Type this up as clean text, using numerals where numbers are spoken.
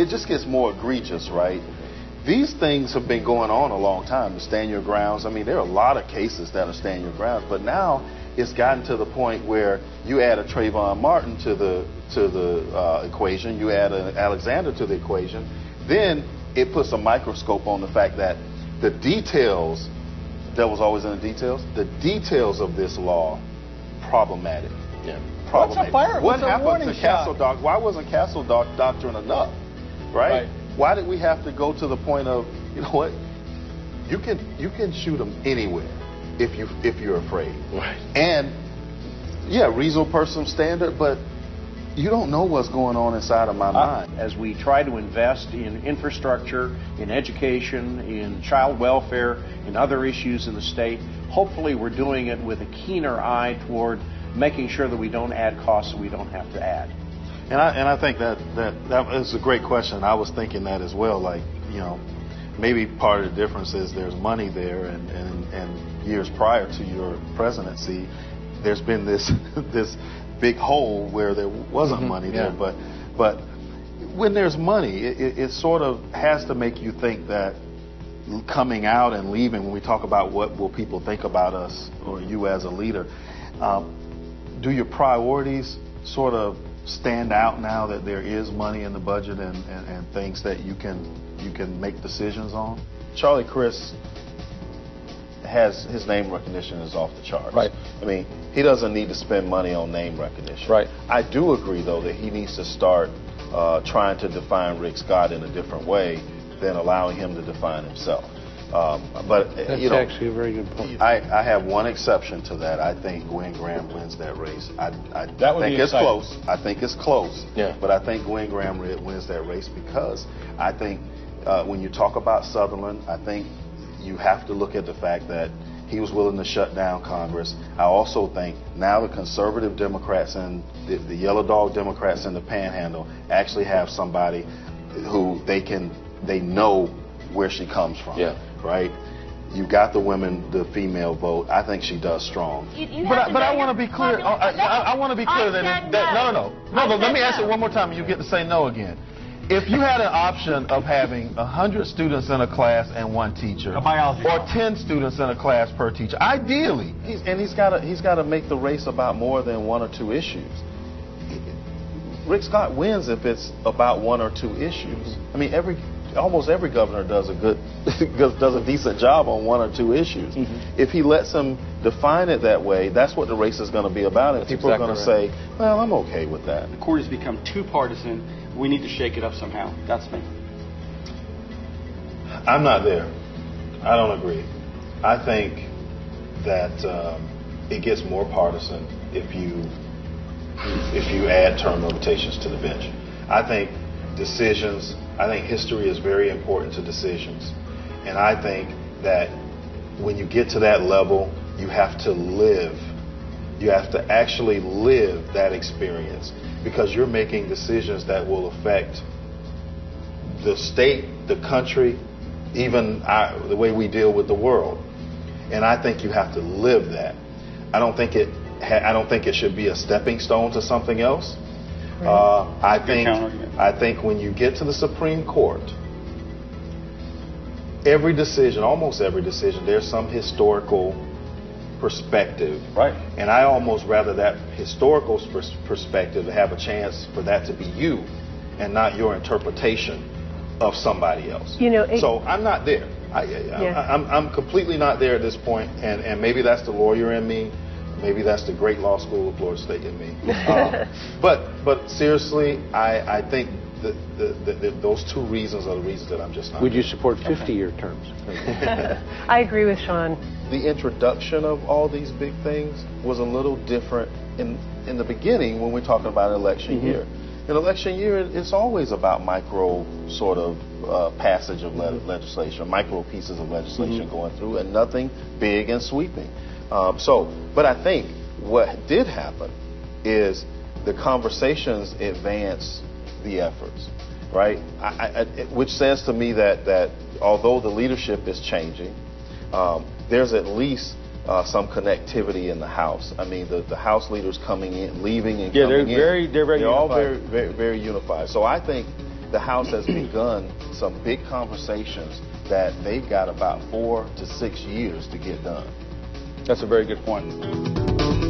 it just gets more egregious, right? These things have been going on a long time. The stand your grounds. I mean, there are a lot of cases that are stand your grounds, but now it's gotten to the point where you add a Trayvon Martin to the equation, you add an Alexander to the equation, then it puts a microscope on the fact that the details, devil's always in the details of this law, problematic. Yeah. Problematic. What happened to Castle Doctrine? Why wasn't Castle Doctrine enough? Right? Why did we have to go to the point of, you know what? You can shoot them anywhere if you're afraid. Right. And yeah, reasonable person standard, but you don't know what's going on inside of my mind. As we try to invest in infrastructure, in education, in child welfare, in other issues in the state, hopefully we're doing it with a keener eye toward making sure that we don't add costs that we don't have to add. And I think that is a great question. I was thinking that as well. Like, you know, maybe part of the difference is there's money there, and years prior to your presidency, there's been this big hole where there wasn't money there. But when there's money, it sort of has to make you think that coming out and leaving, when we talk about what will people think about us or you as a leader, do your priorities sort of stand out now that there is money in the budget and things that you can make decisions on? Charlie Crist has, his name recognition is off the charts. Right. I mean, he doesn't need to spend money on name recognition. Right. I do agree, though, that he needs to start trying to define Rick Scott in a different way than allowing him to define himself. But that's you know, actually a very good point. I have one exception to that. I think Gwen Graham wins that race. I That would think be it's exciting. close. I think it's close. Yeah. But I think Gwen Graham wins that race because I think when you talk about Sutherland, I think you have to look at the fact that he was willing to shut down Congress. I also think now the conservative Democrats and the yellow dog Democrats in the Panhandle actually have somebody who they know where she comes from. Yeah. Right? You got the women, the female vote. I think she does strong. But I want to be clear. I want to be clear that no. Let me ask it one more time, and you get to say no again. If you had an option of having 100 students in a class and one teacher, or 10 students in a class per teacher, ideally, he's got to make the race about more than one or two issues. Rick Scott wins if it's about one or two issues. I mean, almost every governor does a decent job on one or two issues. If he lets them define it that way, that's what the race is going to be about, and people are going to say, well, I'm okay with that. The court has become too partisan. We need to shake it up somehow. That's me. I'm not there. I don't agree. I think that it gets more partisan if you add term limitations to the bench. I think history is very important to decisions. And I think that when you get to that level, you have to actually live that experience, because you're making decisions that will affect the state, the country, even the way we deal with the world. And I think you have to live that. I don't think it should be a stepping stone to something else. I think when you get to the Supreme Court, almost every decision, there's some historical perspective. Right. And I almost rather that historical perspective have a chance for that to be you and not your interpretation of somebody else. So I'm not there. I'm completely not there at this point, and maybe that's the lawyer in me. Maybe that's the great law school of Florida State in me. But seriously, I think that those two reasons are the reasons that I'm just not. Would you support 50-year terms? I agree with Sean. The introduction of all these big things was a little different in the beginning when we're talking about election year. In election year, it's always about micro sort of passage of legislation, micro pieces of legislation going through, and nothing big and sweeping. But I think what did happen is the conversations advanced the efforts, right? Which says to me that although the leadership is changing, there's at least some connectivity in the House. I mean, the House leaders coming in, leaving, and coming in. They're all very unified. So I think the House has begun some big conversations that they've got about 4 to 6 years to get done. That's a very good point.